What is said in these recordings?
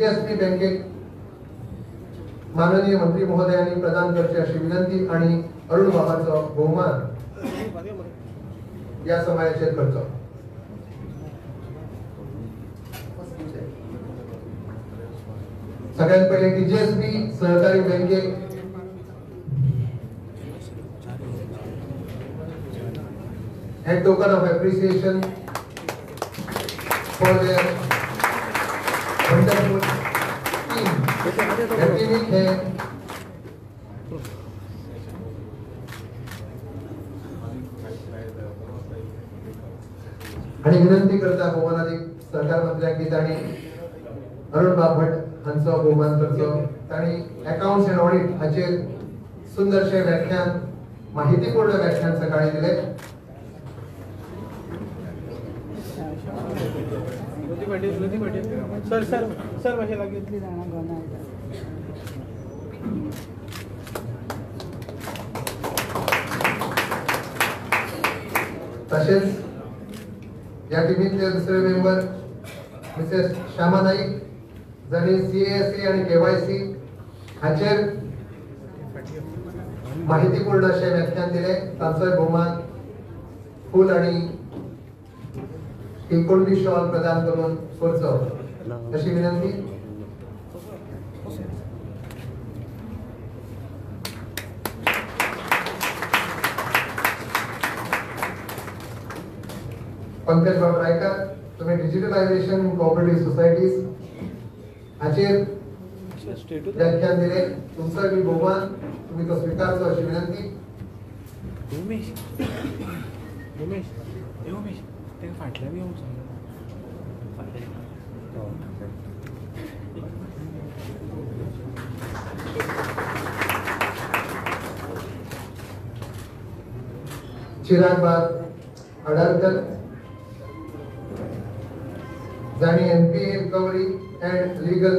CSP बँकेक माननीय मंत्री महोदयांनी प्रदान करची अशी विनंती आणि अरुण बाबांचो बहुमान या समायाचेर करचो। सगळ्यात पहिले टीजीएसपी सहकारी बँकेक and token of appreciation for their wonderful team. The team है आणि विनंती करता बहुमानाधिक सरकार मंत्र्यांक ताणी अरुण बाब भट हांचो बहुमान करचो। ताणी अकाउंट्स एंड ऑडिट हाचेर सुंदरशे व्याख्यान माहितीपूर्ण व्याख्यान सकाळी दिले। सर सर सर भाषा लागली तसेच या टीमचे दुसरे मेंबर मिसेस श्यामा नाईक जणी सीएससी आणि केवायसी हाचेर माहितीपूर्ण असे व्याख्यान दिले। तांचोय बहुमान फूल आणि कुणबी शॉल प्रदान करून करचो अशी विनंती। पंकज बाब रायकर तुम्ही डिजिटलायझेशन कोऑपरेटिव्ह सोसायटीज हाचेर व्याख्यान दिले। तुमचा मी बहुमान तुम्ही तो स्वीकारचो अशी विनंती। उमेश उमेश उमेश ते फाटल्या येऊन चिराग बाग अडालकर जाणी एनपीए रिकव्हरी अँड लीगल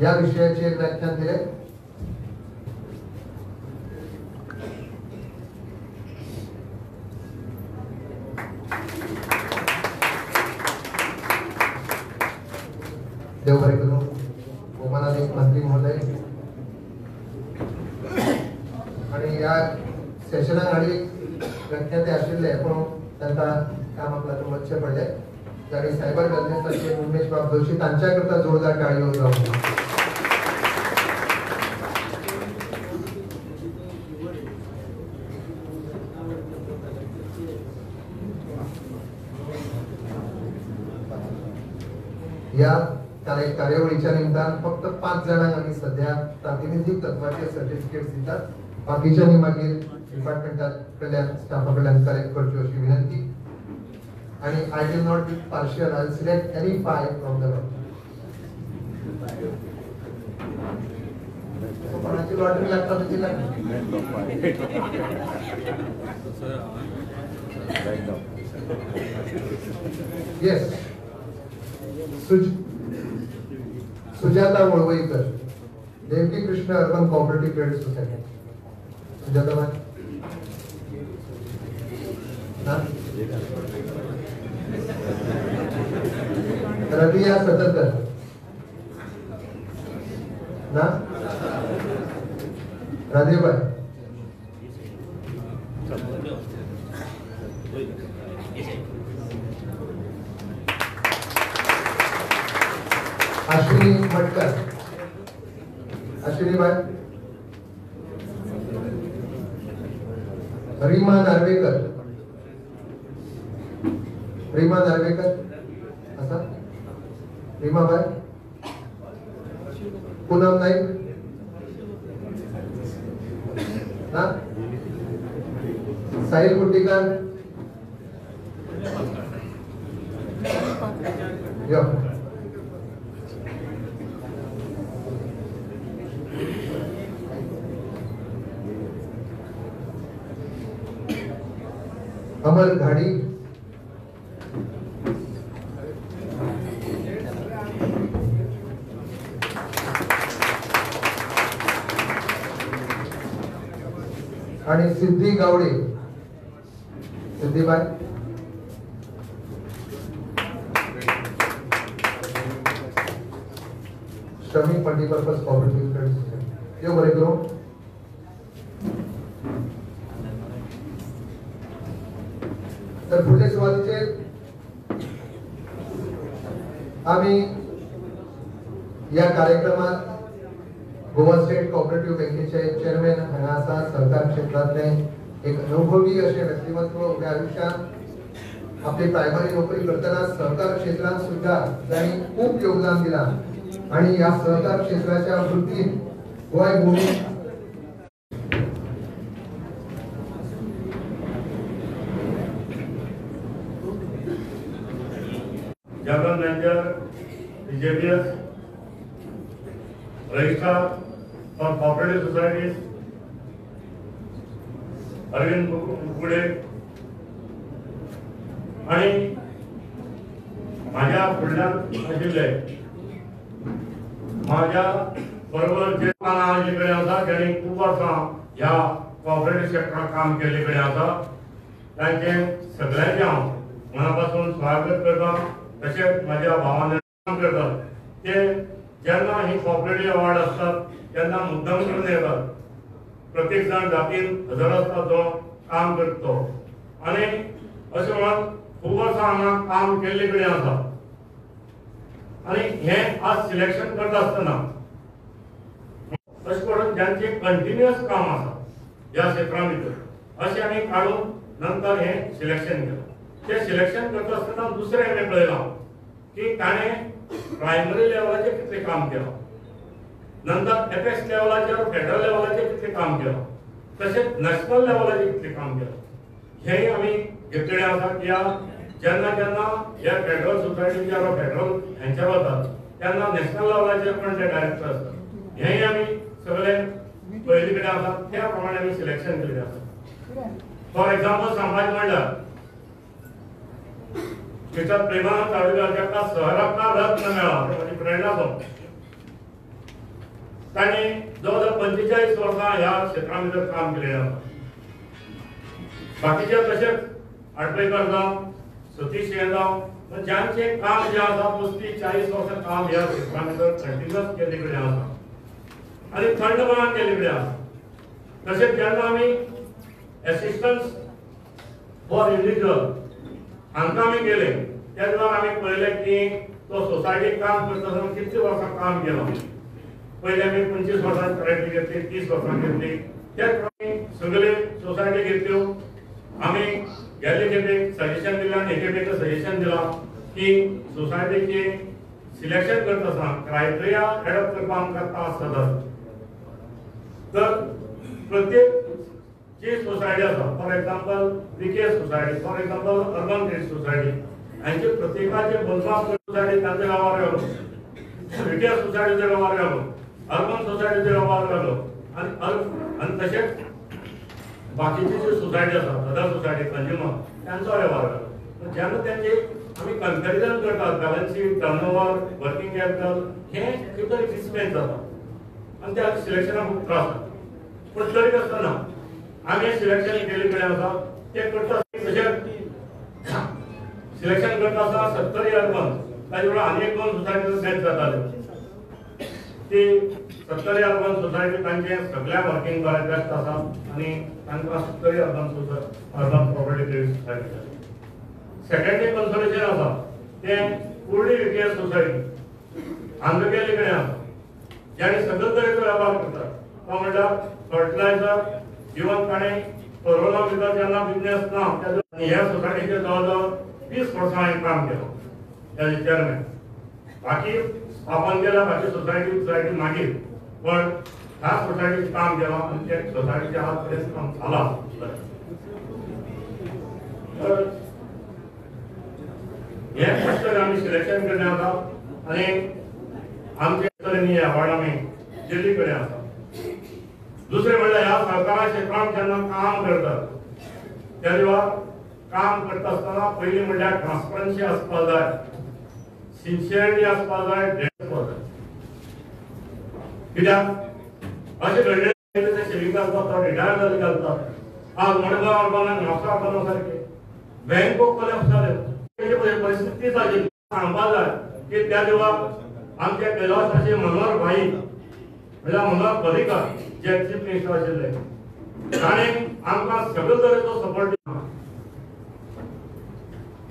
या विषयाचे व्याख्यान दिले। देव बरे करू। बहुमानाधिक मंत्री महोदय आणि या सेशनाक हाडीक व्याख्याते आशिल्ले पण तांकां काम आपल्याला वचचे पडले। जाणी सायबर वेलनेसाचे उमेश बाब जोशी तांच्या करता जोरदार टाळयो जावं। या कार्यावळीच्या निमतान फक्त 5 जणांक आम्ही सध्या प्रातिनिधिक तत्वाचे सर्टिफिकेट्स दितात। बाकीच्यांनी मागीर डिपार्टमेंटाकडल्यान स्टाफाकडल्यान कलेक्ट करच्यो अशी विनंती। आणि I will not be partial, I will select any 5 from the lot. कोणाची लॉटरी लागता तुझी लागली yes Sujata Valvaikar Devaki Krishna urban cooperative credit society. Sujata ma'am ना रबिया सतरकर ना राधेबाई अश्विनी मटकर अश्विनी बाई रीमा नार्वेकर असा रीमा बाई पूनम नाईक ना साहिल कुट्टीकर यो अमर घाड़ी आणि सिद्धी गावडे सिद्धिबाई श्रमिक मल्टीपर्पज कोऑपरेटिव्ह क्रेडिट सोसायटी यो बरे करू तर पुढच्या सुरुवातीचे आम्ही या कार्यक्रमात गोवा स्टेट कोऑपरेटिव्ह बँकेचे चेअरमॅन हांगा आसा सहकार क्षेत्रातले एक अनुभवी असे व्यक्तिमत्व उभ्या आयुष्यात आपली प्रायमरी नोकरी करताना सहकार क्षेत्रात सुद्धा त्यांनी खूप योगदान दिला आणि या सहकार क्षेत्राच्या वृत्तीत गोय भूमी general manager BJPS registrar for cooperative societies Arvind पुढे आणि माझ्या फुडल्यान आशिल्ले माझ्या बरोबर जे जे कडेन आसा ज्यांनी खूप वर्सां ह्या कोऑपरेटिव्ह सेक्टरात काम केल्ले कडेन आसा तांचे सगळ्यांचे हांव मनापासून स्वागत करता। तशेंच माझ्या भावान काम करतात ते जेन्ना ही कोऑपरेटिव्ह अवॉर्ड असतात तेन्ना मुद्दाम करून येतात। प्रत्येक जण जातीन हजर आसता जो काम करतो आणि अशें म्हणून खूब वर्सां हांगा काम केल्ले कडेन आसा आणि हे आज सिलेक्शन करता आसतना अशें करून ज्यांचे कंटिन्युअस काम आसा ह्या क्षेत्रा भितर अशें आमी काडून नंतर हे सिलेक्शन केलं। ते सिलेक्शन करता आसतना दुसरें हांवें पळयलां की ताणें प्रायमरी लेवलाचेर कितलें काम केलां, नंतर एपेक्स लेवलाचेर फेडरल लेवलाचेर कितलें काम केलां, तशेंच नॅशनल लेवलाचेर कितलें काम केलां हेंय आमी घेतलेलें आसा। कित्याक जेन्ना जेन्ना ह्या फेडरल सोसायटीचेर फेडरल हेंचेर वतात तेन्ना नॅशनल लेवलाचेर पण ते डायरेक्टर आसतात। हेंय आमी सगळे पळयले कडेन आसा त्या प्रमाणे आमी सिलेक्शन केलेलें आसा। फॉर एक्झाम्पल सांगपाचें म्हणल्यार मिस्टर प्रेमानंद चावडीकर जाका शहरांतला रत्न मेळ्ळा ते म्हजे फ्रेंड आसा। तांणी जवळ जवळ 45 वर्सां ह्या क्षेत्रा भितर काम केलेलें आसा। बाकीचे तशेंच आडपयकर जावं सतीश हे जावं ज्यांचे काम जे आसा 35-40 वर्सां काम ह्या क्षेत्रा भितर कंटिन्युअस केल्ले कडेन आसा आनी थंडपणान केल्ले कडेन आसा। तशेंच जेन्ना आमी एसिस्टन्स फॉर इंडिविज्युअल हांकां आमी गेले त्या वेळार आमी पळयलें की तो सोसायटीक काम करता आसतना कितले वर्सां काम केलां। पयलीं आमी 25 वर्सां सोसायटी घेतली, 30 वर्सां घेतली, त्याच प्रमाणे सगळे सोसायटी घेतल्यो। आमी गेल्ले खेपे सजेशन दिलें आनी हे खेपेक सजेशन दिलां की सोसायटीचे सिलेक्शन करता आसतना क्रायटेरिया एडॉप्ट करपाक आमकां त्रास जातात। तर प्रत्येक जी सोसायटी आसा for example VK society, for example urban credit society हांचे प्रत्येकाचे बंदोबस्त सोसायटी तांच्या गांवार गेलो, विके सोसायटीच्या गांवार गेलो, अर्बन सोसायटीच्या गांवार गेलो आनी तशेंच बाकीची जी सोसायटी आसा अदर सोसायटी कंज्युमर त्यांचो वेव्हार गेलो। जेन्ना त्यांचे आमी कंपॅरिजन करतात balance sheet, turnover, working capital हे खंय तरी डिस्पेन्स जाता आनी त्या सिलेक्शनाक खूब त्रास जाता। पूण तरी आसतना आमी सिलेक्शन केले कडेन आसा ते करता तशेंच सिलेक्शन करता आसतना 70 अर्बन ताजे वांगडा आनी एक 2 सोसायटी मॅच जाताल्यो। ती 70 अर्बन सोसायटी तांचे सगळ्या वर्किंग बरें बेस्ट आसा आनी तांकां 70 urban property credit society. Secondary consolidation आसा ते कुर्डी विके सोसायटी हांगा गेल्ले कडेन आसा ज्यांनी सगळे तरेचो वेव्हार करतात। तो म्हणल्यार फर्टिलायझर इवन ताणें कोरोना भितर जेन्ना बिजनेस ना ह्या सोसायटीचे जवळ जवळ 20 वर्सां हांवें काम केलां एज चेअरमॅन। बाकी स्थापन केल्या बाकी सोसायटी मागीर पण ह्या सोसायटीत काम केलां आनी त्या सोसायटीचे आज पर्यंत काम जाला। तर हे फक्त आमी सिलेक्शन केल्लें आसा आनी आमचे तरेन हे अवॉर्ड आमी दिल्ली कडेन आसा। दुसरे म्हणल्यार ह्या सरकारा क्षेत्रांत जेन्ना काम करतात त्या वेळार काम करता आसतना पयलीं म्हणल्यार ट्रान्सपरन्सी आसपाक जाय, सिन्सियरिटी आसपाक जाय, डेट आसपाक जाय। कित्याक अशें घडलें ते सेविंगाक वतात, रिटायर घालतात, आज मडगांव अर्बन म्हापसा अर्बन सारके बँको कोलॅप्स जाल्यो। परिस्थिती जाली सांगपाक जाय की त्या वेळार आमचे कैलासाचे मनोहर भाई म्हणजे मनोहर पर्रीकर जे चीफ मिनिस्टर आशिल्ले ताणें आमकां सगळे तरेचो सपोर्ट दिला.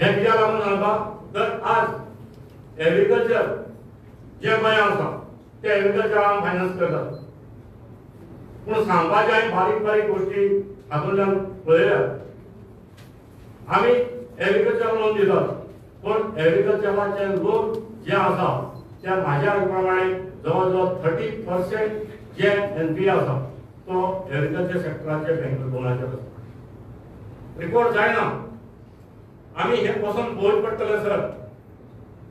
हे कित्याक लागून सांगता तर आज एग्रीकल्चर जे गोंयांत आसा ते एग्रीकल्चरान फायनान्स करतात. पूण सांगपाचे हांवें बारीक बारीक गोश्टी हातूंतल्यान पळयल्यात. आमी एग्रीकल्चर लोन दितात पण एग्रीकल्चराचे लोन जे आसा त्या म्हाज्या प्रमाणे जवळ जवळ 30% जे एनपीए आसा तो एग्रीकल्चर सेक्टराचे बँक लोनाचेर आसा. रिकॉर्ड जायना. आमी हे पसून पळोवचें पडटलें सर.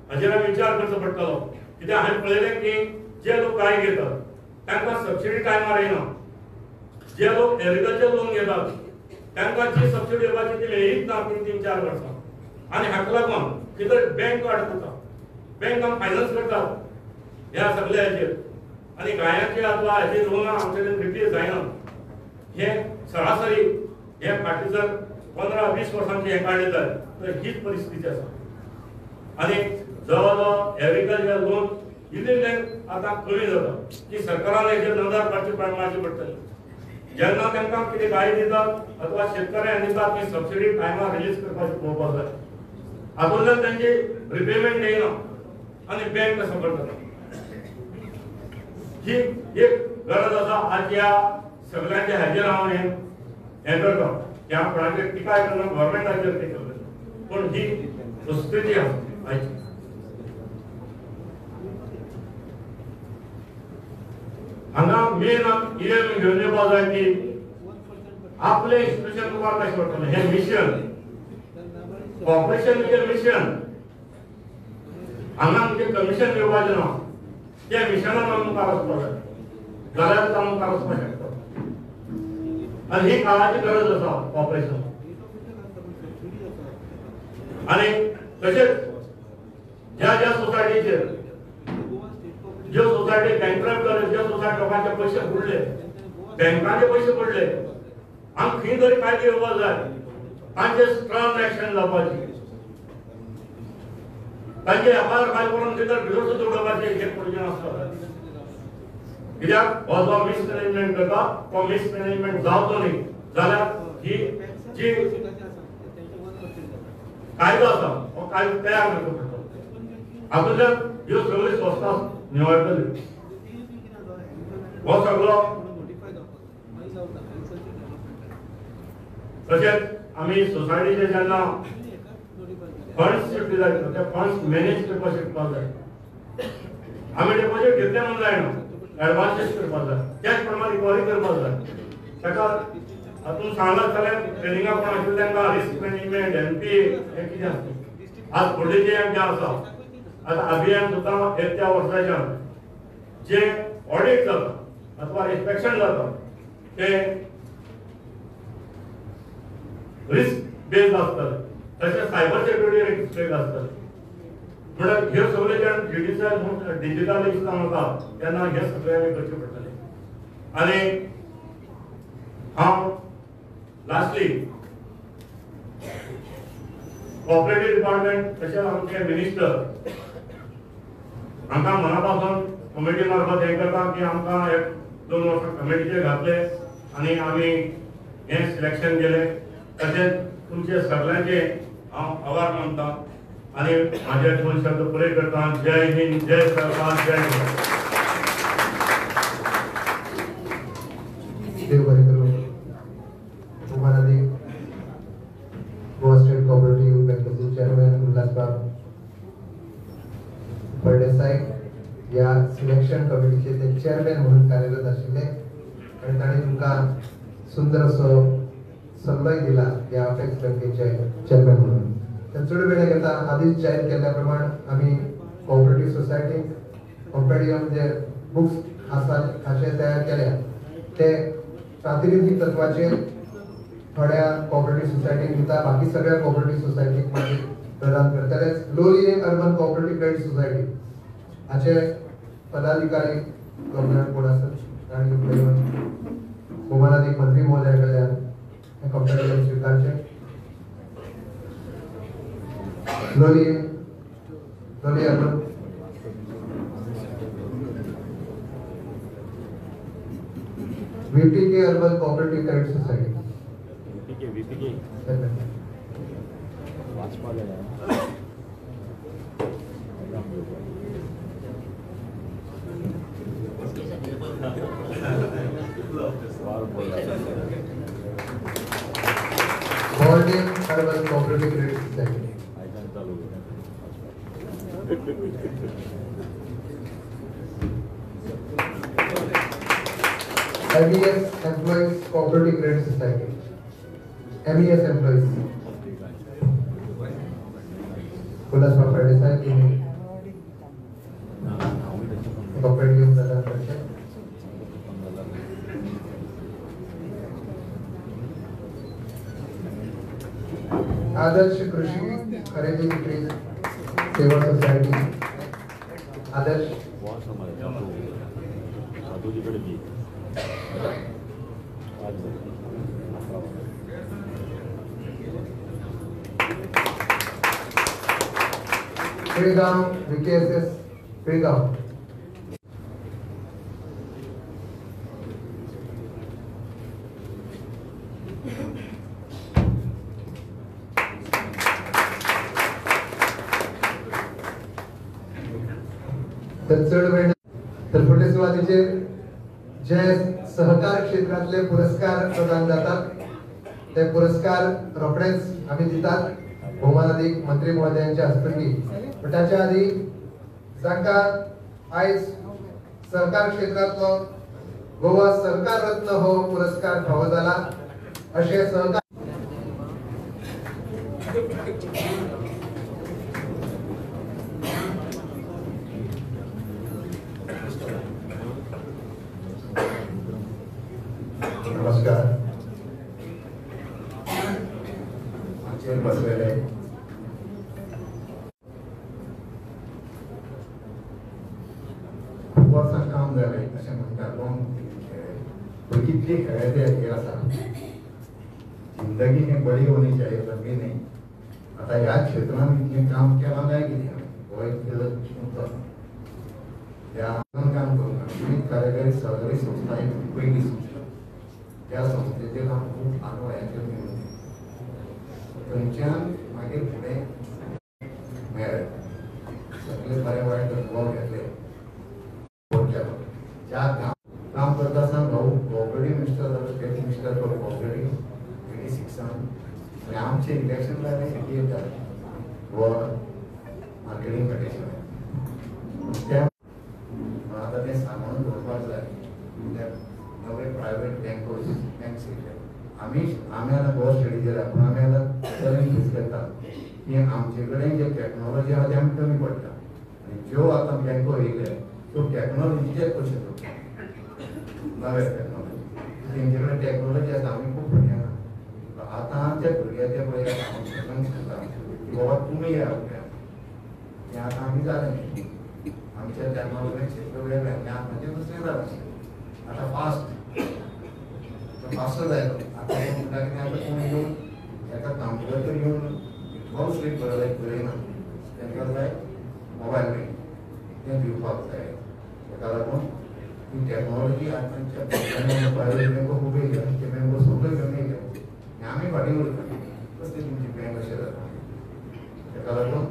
हाजेर आमी विचार करचो पडटलो. कित्याक हांवें पळयलें की जे लोक गाय घेतात तांकां सबसिडी टायमार येना. जे लोक एग्रीकल्चर लोन घेतात तांकां जी सबसिडी येवपाची ती येयीच ना 3-4 वर्सां. आनी हाका लागून कितें बँक अडकता. बँक आमकां फायनान्स करतात ह्या सगळ्या हाचेर. आनी गायांचे अथवा हाची लोनां आमचे कडेन रिलीज जायना. हे सरासरी हे फाटी जर 15-20 वर्सांचे हे काडले तर हीच परिस्थिती आसा. आनी जवळ जवळ एग्रीकल्चर लोन इल्ले आतां कमी जाता की सरकारान हेचेर नजर काडची पडटली. जेन्ना तांकां कितें गाय दितात अथवा शेतकऱ्यांक दितात ती सबसिडी टायमार रिलीज करपाची पळोवपाक जाय. हातूंतल्यान तांची रिपेमेंट येयना आनी बँक कसो करता. ही एक गरज आसा. आज ह्या सगळ्यांच्या हाजेर हांव हें करता. ह्या कोणाचेर टिकाय करना गव्हर्मेंटाचेर टिका करता. पूण ही परिस्थिती आसा आयची. हांगा मेन कितें घेवन येवपाक जाय की आपले इन्स्टिट्यूशन तुका कशें करतलें हें मिशन कॉर्पोरेशन म्हणजे मिशन. हांगा आमचें कमिशन घेवपाचें ना. त्या मिशनान आमकां वचपाक जाय जाल्यार आमकां वचपाक शकता. आनी ही काळाची गरज आसा कॉर्पोरेशन. आनी तशेंच ज्या ज्या सोसायटीचेर ज्यो सोसायटी बँकरप्ट जाल्यो ज्या सोसायटी लोकांचे पयशे बुडले बँकांचे पयशे बुडले आमकां खंय तरी कायदे येवपाक जाय. तांचे स्ट्रॉंग एक्शन जावपाची. तांचे एफआयआर फायल करून भितर भितर उडोवपाचें हे प्रोविजन आसता. कित्याक हो जो मिसमॅनेजमेंट करता तो मिसमॅनेजमेंट जावचो न्ही जाल्यार ही जी कायदो आसा हो कायदो तयार करचो पडटलो. हातूंतल्यान ह्यो सगळ्यो संस्था निवडटल्यो. हो सगळो तशेंच आमी सोसायटीचे जेन्ना फंड्स युटिलायज करता ते फंड्स मॅनेज करपाक शिकपाक जाय. आमी डिपॉझिट घेतले म्हणून जायना एडवान्सेस करपाक जाय. त्याच प्रमाणे रिकवरी करपाक जाय. ताका हातूंत सांगलां जाल्यार ट्रेनिंगा कोण आशिल्ले तांकां रिस्क मॅनेजमेंट एनपीए हें कितें आसता. आज फुडलें जें आसा आता अभियान सुद्धा येत्या वर्षाच्यान जे ऑडिट जाता अथवा इन्स्पेक्शन जाता ते रिस्क बेस्ड आसतले. तशेंच सायबर सिक्युरिटी रिस्क बेस्ड आसतले. म्हणल्यार ह्यो सगळ्यो जेन्ना डिजिटलायज जाता तेन्ना हे सगळें आमी करचें पडटलें. आनी हांव लास्टली कोऑपरेटिव्ह डिपार्टमेंट तशेंच आमचे मिनिस्टर आमकां मना पासून कमिटी मार्फत हें करता की आमकां 1-2 वर्सां कमिटीचेर घातले आनी आमी हें सिलेक्शन केलें. तशेंच तुमचे सगळ्यांचे हांव आभार मानता आनी म्हाजे 2 शब्द पुरे करता. जय हिंद, जय सरकार, जय भारत. देव बरें करूं. उमानादी गोवा स्टेट कोऑपरेटिव्ह बँकेचे चेअरमॅन उल्हासबाब फळदेसाय या सिलेक्शन कमिटीचे ते चेअरमॅन म्हणून कार्यरत आशिल्ले आणि ताणें तुमकां सुंदर असो सल्लोय दिला या अपेक्स बँकेचे चेअरमॅन म्हणून. चड वेळ घेता आधीच जाहीर केल्ल्या प्रमाण आमी कोऑपरेटिव्ह सोसायटी कॉम्पेडियम जे बुक्स आसात हाचे तयार केल्या ते प्रातिनिधीक तत्वाचेर थोड्या कोऑपरेटिव्ह सोसायटीक दिता. बाकी सगळ्या कोऑपरेटिव्ह सोसायटीक मागीर प्रदान करतले. Loliem urban cooperative credit society हाचे पदाधिकारी गव्हर्नर कोण आसत आणि भोवमानाधिक मंत्री महोदया कडल्यान हे कंपॅरिजन स्वीकारचे. Loliem urban VTK urban cooperative credit society. VPK Baldwin Urban Cooperative Credit Society. MES Employees Cooperative Credit Society. MES Employees. Kulas Property Society. Cooperative Dadan परिषद. आदर्श कृषि खरेदी विक्री सेवा सोसायटी. आदर्श पेड़गांव VKSS पेड़गांव. तर पुढे सुरुवातीचे जे सहकार क्षेत्रातले पुरस्कार प्रदान जातात ते पुरस्कार रोखडेच आम्ही देतात भौमानाधिक मंत्री महोदयांच्या हस्तुकी. पण त्याच्या आधी जांका आयज सहकार क्षेत्रातलो गोवा सहकार रत्न हो पुरस्कार फावो जाला असे सहकार नमस्कार. आमचे बसलेले खूप वर्सां काम जालें अशें म्हणटात पण कितली खेळायचे हेर आसा. जिंदगी में बड़ी होनी चाहिए लंबी नहीं. आता ह्या क्षेत्रात इतलें काम केलां काय कितें गोंय केलं त्या काम करूंक विविध कार्यकारी सहकारी संस्था ही पहिली संस्था. त्या संस्थेचेर हांव खूब आनंद मेळ्ळो. थंयच्यान मागीर फुडें मेळ्ळें सगळे बरे वायट अनुभव घेतले. ज्या काम करता आसतना कोऑपरेटिव्ह मिनिस्टर जालो स्टेट मिनिस्टर फॉर कोऑपरेटिव्ह 86 आनी आमचे इलेक्शन जालें 88 जालें गोवा मार्केटिंग फेडरेशन. त्या आतां तें सांबाळून दवरपाक जाय. नवे प्रायवेट बँक्स आमी आतां गोवा स्टडीचेर पूण आमी आतां चॅलेंज फेस करता की आमचे कडेन जे टॅक्नॉलॉजी आहा ते आमी कमी पडटा आनी ज्यो आतां बँको येयले त्यो टॅक्नॉलॉजीचेर पयशे करता. नवे टॅक्नॉलॉजी तेंचे कडेन टॅक्नॉलॉजी आसा आमी खूब भुरग्यां आतां ते भुरग्याचे पळय सांगता की बाबा तुमी या हें आतां आमी जालें न्ही. आमच्या टॅक्नॉलॉजी क्षेत्र वेगळें आनी आतांचें दुसरें जालें. आतां फास्ट जायलो. आतां म्हणटा कितें आतां कोण येवन एका कंप्युटर येवन बरो स्लीप करयना. तांकां जाय मोबायल तें दिवपाक जाय. ताका लागून ही टॅक्नॉलॉजी आतांच्या प्रायवेट बँको खूब येयल्या. ते बँको सगळ्यो घेवन येयल्या आनी आमी फाटीं उरता कसली तुमची बँक अशें जाता. ताका लागून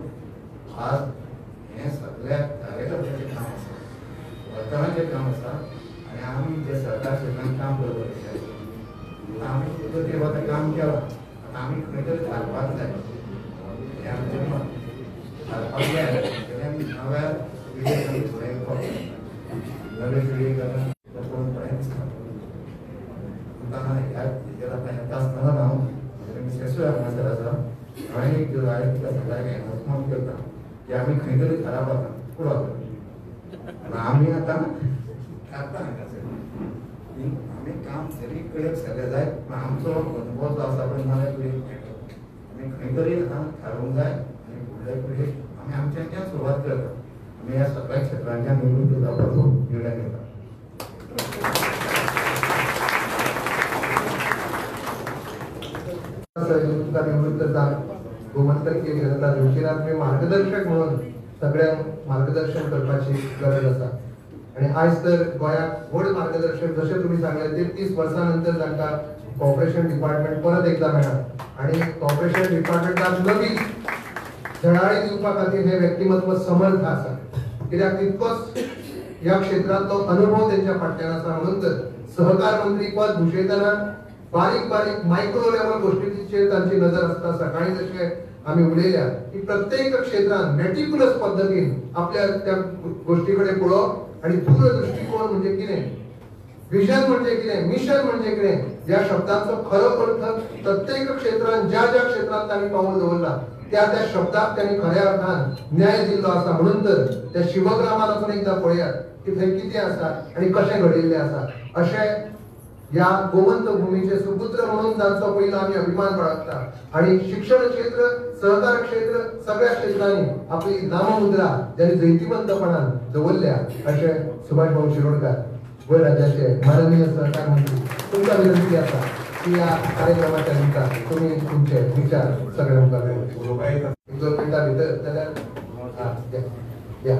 आज हें सगळ्याक कार्यकर्त्याचें काम आसा वर्करांचें काम आसा आनी आमी जे सरकार क्षेत्रांत काम करता आमी ते वता काम केलां. आतां आमी खंय तरी घालपाक जाय. हें आमचें मत घालपाक जाय जाल्यार आमी नव्या पिळगेक आमी फुडें येवपाक जाय. नवे पिळगेक आतां पळोवन बरें दिसता. आतां ह्या हेजेर आतां येता आसतना हांव मिसेसूय हांगासर आसा. हांवें एक जायत सगळ्यांक एनाउन्समेंट करता की आमी खंय तरी घरा वता पुरो आमी आतां करता हांगासर आमी काम सगळी कडेन सगळें जाय. पूण आमचो अनुभव जो आसा पळय नव्या पिळगेक मेळटा. आमी खंय तरी आतां थारोवंक जाय आनी फुडले पिळगेक आमी आमच्यान सुरवात करता. आमी ह्या सगळ्या क्षेत्रांच्या निवृत्त जावपाचो निर्णय घेता. निवृत्त जावन गोमंतक केली जाता. योजनात मी मार्गदर्शक म्हणून सगळ्यांक मार्गदर्शन करपाची गरज आसा. आणि आज तर गोंयाक व्हड मार्गदर्शक जशें तुम्ही सांगले ते 30 वर्सां नंतर तांकां कॉर्पोरेशन डिपार्टमेंट परत एकदा मेळ्ळा आणि कॉर्पोरेशन डिपार्टमेंटाक नवी झळाळी दिवपा खातीर हे व्यक्तिमत्व समर्थ आसा कित्याक तितकोच ह्या क्षेत्रातलो अनुभव त्यांच्या फाटल्यान आसा म्हणून तर सहकार मंत्री पद भुशयतना बारीक बारीक मायक्रो लेवल गोष्टींचेर तांची नजर आसता. सकाळी जशें आम्ही उलयल्या की प्रत्येक क्षेत्रात मेटिक्युलस पद्धतीन आपल्या त्या गोष्टी कडेन पळोवप आणि दूरदृष्टिकोन म्हणजे कितें, विजन म्हणजे कितें, मिशन म्हणजे कितें, या शब्दांचो खरो अर्थ प्रत्येक क्षेत्रात ज्या ज्या क्षेत्रात तांणी पाऊल दवरला त्या त्या शब्दाक त्यांनी खऱ्या अर्थान न्याय दिल्लो आसा. म्हणून तर त्या शिवग्रामात वचून एकदा पळयात की थंय कितें आसा आणि कशें घडिल्लें आसा. अशें या गोवंत भूमीचे सुपुत्र म्हणून जांचो पयलो आमी अभिमान बाळगता आणि शिक्षण क्षेत्र, सहकार क्षेत्र सगळ्या क्षेत्रांनी आपली नाममुद्रा ज्यांनी जैतिवंतपणान दवरल्या अशें सुभाष भाऊ शिरोडकार गोंय राज्याचे माननीय सहकार मंत्री. तुमकां विनंती आसा की या कार्यक्रमाच्या निमतान तुम्ही तुमचे विचार सगळे मुखार एक दोन मिनटां भितर जाल्यार या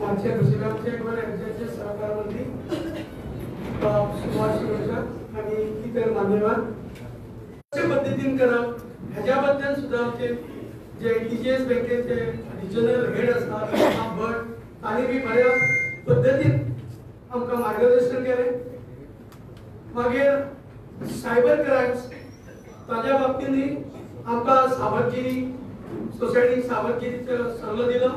आमचे दुसऱ्याचे राज्याचे सहकार मंत्री सुभाष शिरोडकर आणि इतर मान्यवर कशा पद्धतीन करप ह्याच्या बद्दल सुद्धा आमचे जे टीजीएस बँकेचे रिजनल हेड असतात भट तांणी बी बऱ्या पद्धतीन आमकां मार्गदर्शन केलें. मागीर सायबर क्रायम्स ताज्या बाबतींनी आमकां सावधगिरी सोसायटीक सावधगिरीचो सल्लो दिलो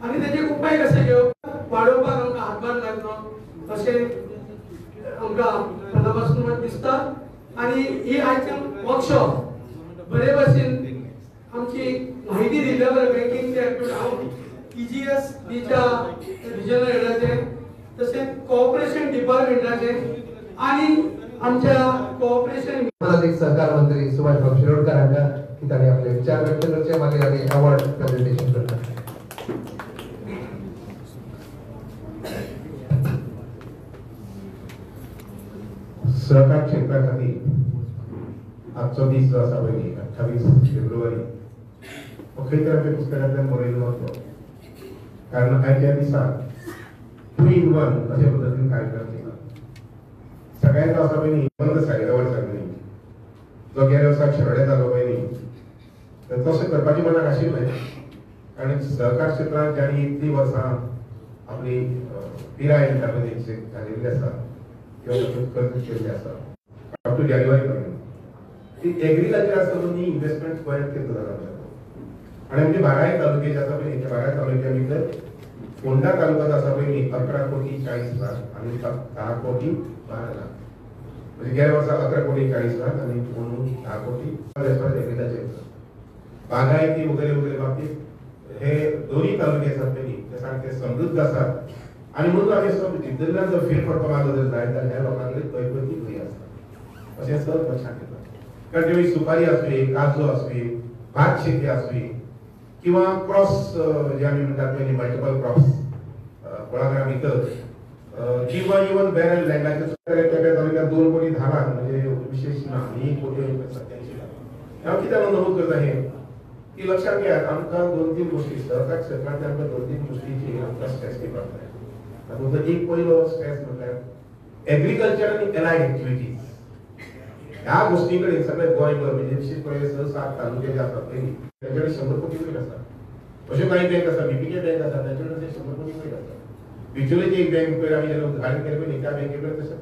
आणि त्याचे उपाय कसे घेवप वाडोवपाक आमकां हातभार लागलो अशें आमकां पणापासून दिसता. आणि ही आयचे वर्कशॉप बरे भशेन आमची माहिती दिल्या बरं बँकिंगचे हांव टीजीएस बीच्या रिजनल हेडाचे तशेंच कोऑपरेशन डिपार्टमेंटाचे आणि आमच्या कोऑपरेशन सहकार मंत्री सुभाष भाऊ शिरोडकर हांका की तांणी आपले विचार व्यक्त करचे. मागीर आमी अवॉर्ड प्रेझेंटेशन करता. सहकार क्षेत्रासाठी आजचो दीस जो आसा पळय 28 फेब्रुवारी हो खंय तरी आमच्या पुस्तकांतल्यान बरयल्लो वचो. कारण आयच्या दिसाक 2 in 1 अशे पद्दतीन कार्यक्रम केला. सगळ्यांत जो आसा पळय न्ही बंद सायडावर सांगली जो गेल्या वर्साक शेवडे जालो पळय न्ही तर तशें करपाची मनाक आशिल्लें. कारण सहकार क्षेत्रांत ज्यांनी इतलीं वर्सां आपली पिराय घालिल्ली आसा कर्ज केल्ले आसा अप टू जानेवारी पर्यंत ती एग्रीकल्चर संबंधी इन्व्हेस्टमेंट गोंयांत केल्लो जाला. आणि आमचे बाराय तालुके जे आसा पळय त्या बाराय तालुक्या भितर फोंडा तालुक्यात आसा पळय न्ही 11 कोटी 40 लाख आणि 10 कोटी 12 लाख म्हणजे गेल्या वर्सा 11 कोटी 40 लाख आणि फोंडून 10 कोटी एग्रीकल्चर बागायती वगैरे बाबतीत हे दोन्ही तालुके आसात पळय न्ही ते सारखे समृद्ध आसात. आणि म्हणून आम्ही जिल्ल्यात जर फेरफटको मारलो जर जाय जाल्यार ह्या लोकांकडे कैपती खंय आसता अशें सहज लक्षांत येता. कारण तेवळी सुपारी आसली, काजू आसली, भात शेती आसली किंवा क्रॉस जे आमी म्हणटात पळय मल्टिपल क्रॉप्स कुळागरां भितर किंवा इवन बॅरल लँडाचे तालुक्यात 2 कोटी 10 लाख म्हणजे विशेष ना 1 कोटी 87 लाख. हांव कित्याक नमूद करता हे की लक्षात घेयात आमकां 2-3 गोष्टी सहकार क्षेत्रांतल्या आमकां 2-3 गोष्टींची आमकां स्ट्रेस दिवपाक जाय. तातूंतलो एक पयलो स्ट्रेस म्हटल्यार एग्रीकल्चर आनी एलायड एक्टिविटीज ह्या गोष्टी कडेन सगळे गोंयभर म्हणजे निश्चित पळय 6-7 तालुके जे आसात पळय तेंचे कडेन 100 कोटी वयर आसा. अश्यो कांय बँक आसा बीपीके बँक आसा तेंचे कडेन 100 कोटी वयर आसा. बिचोलेची एक बँक पळय आमी जेन्ना उद्घाटन केलें पळय त्या बँके कडेन तशें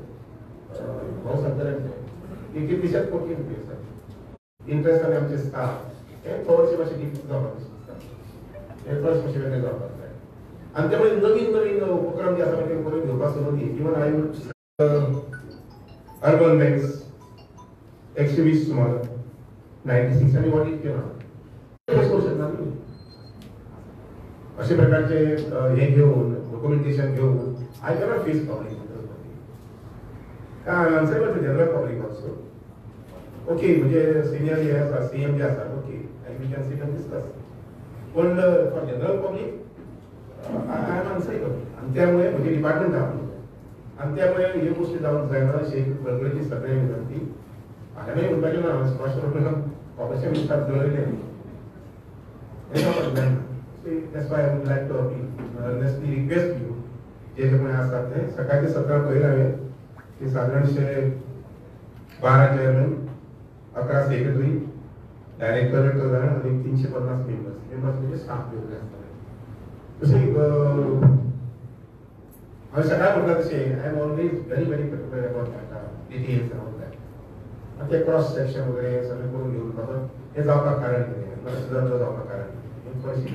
हांव सांगतालें एक 30 कोटी रुपया आसा. इंट्रस्ट आनी आमचे स्टाफ हे चडशे मातशे डिफीट जावपाक दिसता हे चडशे मातशे वेगळे जावपाक जाय. आणि त्यामुळे नवीन उपक्रम जे आसा ते करून घेवपाक संबंधी इवन आय अर्बन बँक्स 120 सुमार 96 आमी वॉटीट केला. अशा प्रकारचे हे घेऊन डॉक्युमेंटेशन घेऊन I cannot face public I answer to general public also. Okay म्हणजे सिनियर जे आसा सीएम जे आसा okay I we can sit and discuss पण for general public I am unable. आणि त्यामुळे म्हणजे डिपार्टमेंट आणि त्यामुळे हे गोष्टी जाऊन जायना अशी एक कळकळीची सगळ्या विनंती आम्ही म्हणपाचें ना स्पश्ट करून ऑपरेशन विस्तार दवरले that's why I would like to honestly request you जे कोणी असतात ते सकाळचे 17 पहिले हवे ते साधारणशे 12 चेअरमन 11 सेक्रेटरी डायरेक्टर आणि 350 मेंबर्स म्हणजे स्टाफ वेगळे असतात तसे आम्ही सकाळ म्हटलं तसे I am always very particular about data details about that ते क्रॉस सेक्शन वगैरे सगळे करून घेऊन बाबा हे जावपाक कारण कितें मला सुद्दां जावपाक कारण थोडीशी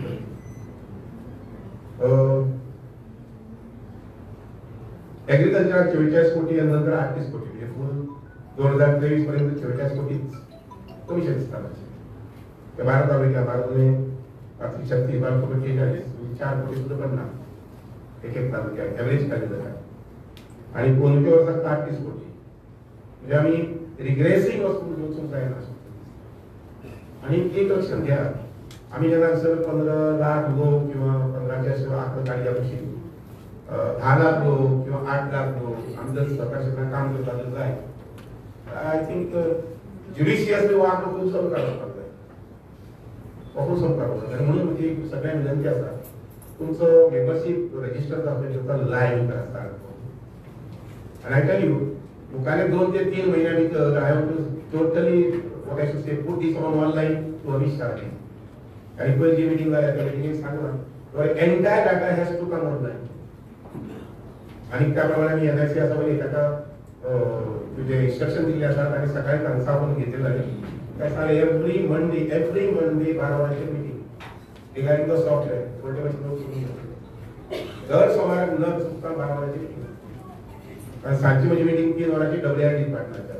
एग्रीकल्चर 44 कोटी आणि नंतर 38 कोटी म्हणजे फुल 2023 पर्यंत 44 कोटी कमिशन दिसतात भारत अमेरिका भारताने आर्थिक शक्ती भारत को 4 कोटी सुद्धा पण ना एक तालुक्या एव्हरेज काढलेलं आहे आणि कोणत्या वर्षात 38 कोटी म्हणजे आम्ही रिग्रेसिंग वस्तू घेऊन जायला आणि एक लक्षात घ्या आम्ही जेव्हा 15 लाख लोक किंवा 15च्या शिवाय आकडे काढल्यापाशी 10 लाख लोक किंवा 8 लाख लोक आम्ही जर स्वतःच्या काम करत आलेलं आहे आय थिंक ज्युडिशियसली वागणूक खूप सम करावं लागतं खूप सम करावं लागतं म्हणून म्हणजे सगळ्या विनंती असतात तुमचं मेंबरशिप रजिस्टर जातं त्याचा लाईव्ह करा स्टार्ट आणि आय टेल यू मुखाने 2 ते 3 महिन्याभितर I have to totally what I should say put this on online to Amit Shah आणि पण जी मीटिंग आहे त्या मीटिंग सांगणार तर entire data has to come online आणि त्याप्रमाणे मी एनआयसी असं म्हणजे त्याचा तुझे इन्स्ट्रक्शन दिले असतात आणि सकाळी कन्सा पण घेतलेला आहे काय सांगा एव्हरी मंडे 12 वाजता मीटिंग रिगार्डिंग द सॉफ्टवेअर दर सोमवार न चुकता 12 वाजता मीटिंग आणि सांजची माझी मीटिंग 3 वरांची WR डिपार्टमेंटच्या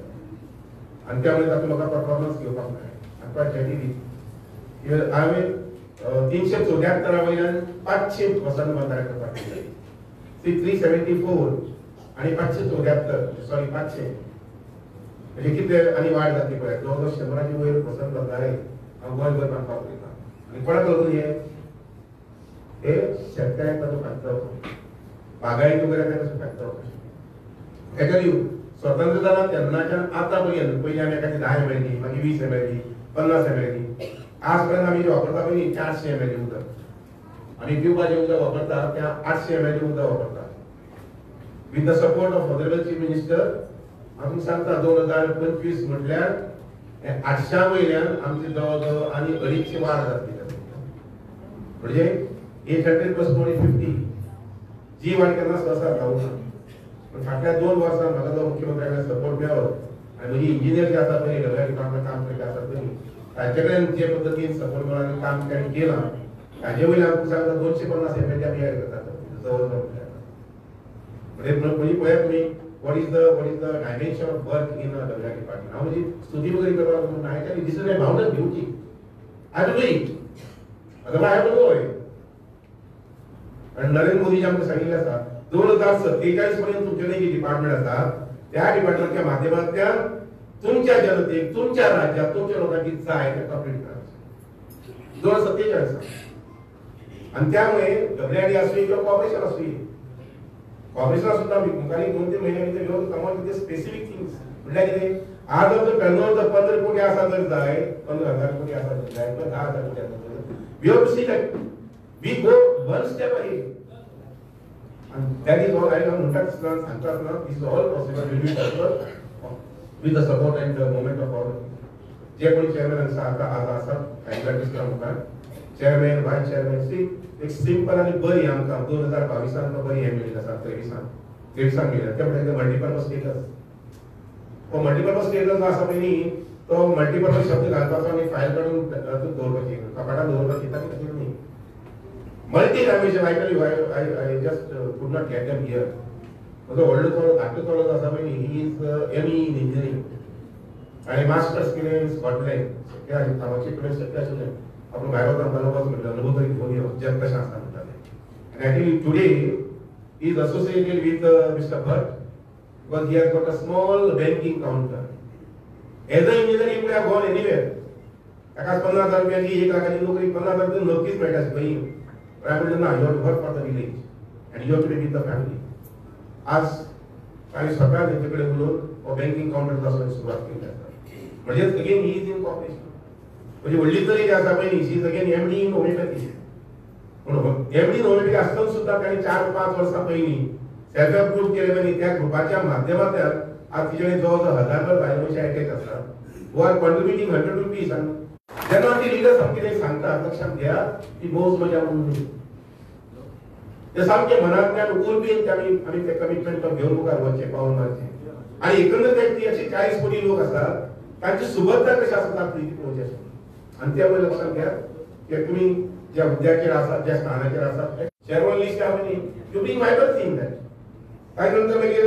आणि त्यामुळे तातूंत म्हाका परफॉर्मन्स घेवपाक मेळ्ळा आनी चॅटी आम्ही 374 वयल्यान 500 वसंत बंधारे करपाक 374 आणि 574 सॉरी 500 म्हणजे कितें आनी वाड जातली पळय जवळ 100ची वयर वसंत बंधारे गोंयभर बांदपाक वयता आनी कोणाक लागून हे शेतकऱ्यांक ताचो फायदो बागायती वगैरे ताचो फायदो एक्चुअली स्वतंत्र जालां तेन्नाच्यान आतां पर्यंत पयलीं आमी एखादी 10 मेळ्ळी मागीर 20 मेळ्ळी 50 मेळ्ळी आजपर्यंत आम्ही जे वापरता पळय 400 ml उदक आनी पिवपाचें उदक वापरता त्या 800 ml उदक वापरता with the support of honourable chief minister आमी सांगता 2025 म्हटल्यार 800 वयल्यान आमची जवळ आनी 250 वाड जातली म्हणजे 800 + 2050 जी वाड केन्ना सहसा जावंक ना पण फाटल्या 2 वर्सां म्हाका जो मुख्यमंत्र्याकडे सपोर्ट मेळ्ळो आनी म्हजी इंजिनियर जे आसा पळय डब्ल्यू डिपार्टमेंट काम करता आसा पळय ताच्याकडे जे पद्धतीन सपोर्ट मेळून काम केलां ताजे वयल्यान आमकां सांगता 250 ml आमी ऍड करतात जवळ म्हणजे पळया तुमी what is the dimension of work in a WR department हांव म्हणजे स्तुती वगैरे करपाक म्हणून हांवें दिसून नाही भावना घेवची I to do it otherwise I to go away आणि नरेंद्र मोदीजी आमकां सांगिल्लें आसा 2047 पर्यंत तुमचे जे डिपार्टमेंट आसा त्या डिपार्टमेंटच्या माध्यमांतल्यान तुमच्या जनतेक तुमच्या राज्यात तुमच्या लोकांची जाय ते कंप्लीट करायचं 2047 आणि त्यामुळे WR असू किंवा कॉर्पोरेशन असू कॉर्पोरेशन सुद्धा मुखारी 2-3 महिन्या भितर घेऊन कमाल किती स्पेसिफिक थिंग्स म्हटल्यार कितें आज जर टर्नओव्हर 15 कोटी आसा जर जाय 15,000 कोटी आसा जर जाय किंवा 10,000 कोटी आसा we have to see that we go one step ahead and that is all I want to सांगतात this is all possible will be possible with the support and the moment of our जे कोणी chairman आसा आता आज आसा कायदा मुखार chairman vice chairman C एक सिंपल आणि बरी आमकां 2022 आमकां बरी हे मेळिल्ली आसा 23 मेळिल्ली त्या म्हणजे मल्टीपर्पज स्टेटस तो मल्टीपर्पज स्टेटस आसा पयली तो मल्टीपर्पज शब्द घालपाचो आनी फायल काडून दवरपाची कपाटान दवरपाची ताकी तशें न्ही multi dimension I just could not get them here तो व्हडलो तो धाकटो चलो आसा पळय he is ME in engineering आणि मास्टर्स केले इन स्कॉटलंड शक्य आहे कामाची कडेन शक्य आशिल्लें आपण भायर वचून बनोवपाक म्हटलं अनुभव तरी घेवन यो जग कशें आसता म्हणटाले and actually today he is associated with Mr. Bhatt because he has got a small banking counter as an engineer he could have gone anywhere ताकाच 15,000 रुपयांची 1 लाखाची नोकरी 15,000 रुपये नोकरीच मेळटा पळय पण I म्हटलं ना you have to work for the village and you have to be with the family आज आणि स्वतः त्यांच्याकडे बोलून बँकिंग काउंटर सुरुवात केली आहे म्हणजे again he is in cooperation. म्हणजे व्हडली तरी जी आसा पळय न्ही she is again MD in homeopathy. म्हणून एमडी इन होमिओपॅथी आसतना सुद्धा ताणें 4-5 वर्सां पयलीं सेल्फ हेल्प ग्रुप केले आनी त्या ग्रुपाच्या माध्यमांतल्यान आज तिचे जवळ 1000 भायले मनशां एटेच आसा हू आर कॉन्ट्रिब्युटिंग 100 रुपीज. जेन्ना ती लिडर्स आमकां कितें सांगता लक्षात घ्या ती भोव मजा म्हणून ते सामके मनांतल्यान उर्बेन आमी ते कमिटमेंट घेवन मुखार वचचें पावल मारचें. आनी एकंदर ती अशी 40 कोटी लोक आसात तांची सुबत्ता कशी आसा तातूंत पळोवचें आसा. आनी त्या वेळी लक्षात घ्या की तुमी ज्या हुद्द्याचेर आसात ज्या स्थानाचेर आसात शेअरहोल्डर लिस्ट आमी यू बीइंग मायबर थिंग दॅट. ताजे नंतर मागीर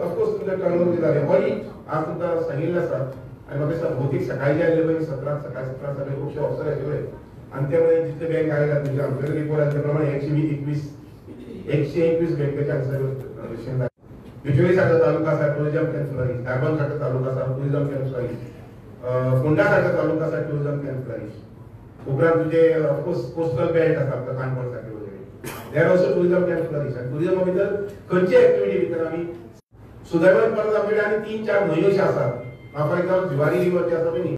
ऑफकोर्स तुमचें टर्नओव्हर जालें ऑडिट आज तुमकां सांगिल्लें आसा. आनी म्हाका दिसता भौतीक सकाळी जे आयले पळय 17 सकाळी 17 सगळे खुबशे ऑफिसर आशिल्ले आनी ते मागीर जितले बँक आयल्यात म्हणजे आमचे रिपोर्ट आसा ते प्रमाणे 121 बँकेचे आन्सर बिचोली सारको तालुका आसा टुरिजम कॅन्सलरी, धारबांद सारको तालुका आसा टुरिजम कॅन्सलरी, फोंडा सारको तालुका आसा टुरिजम कॅन्सलरी. उपरांत तुजे ऑफकोर्स कोस्टल बेल्ट आसा आमकां काणकोण सारके वगैरे देर ऑल्सो टुरिजम कॅन्सलरीज. आनी टुरिजमा भितर खंयचे एक्टिविटी भितर आमी सुदैवान परत आमचे कडेन आनी 3-4 न्हंयो अशें आसात. फॉर एग्जाम्पल जुवारी रिवर जे आसा पळय न्ही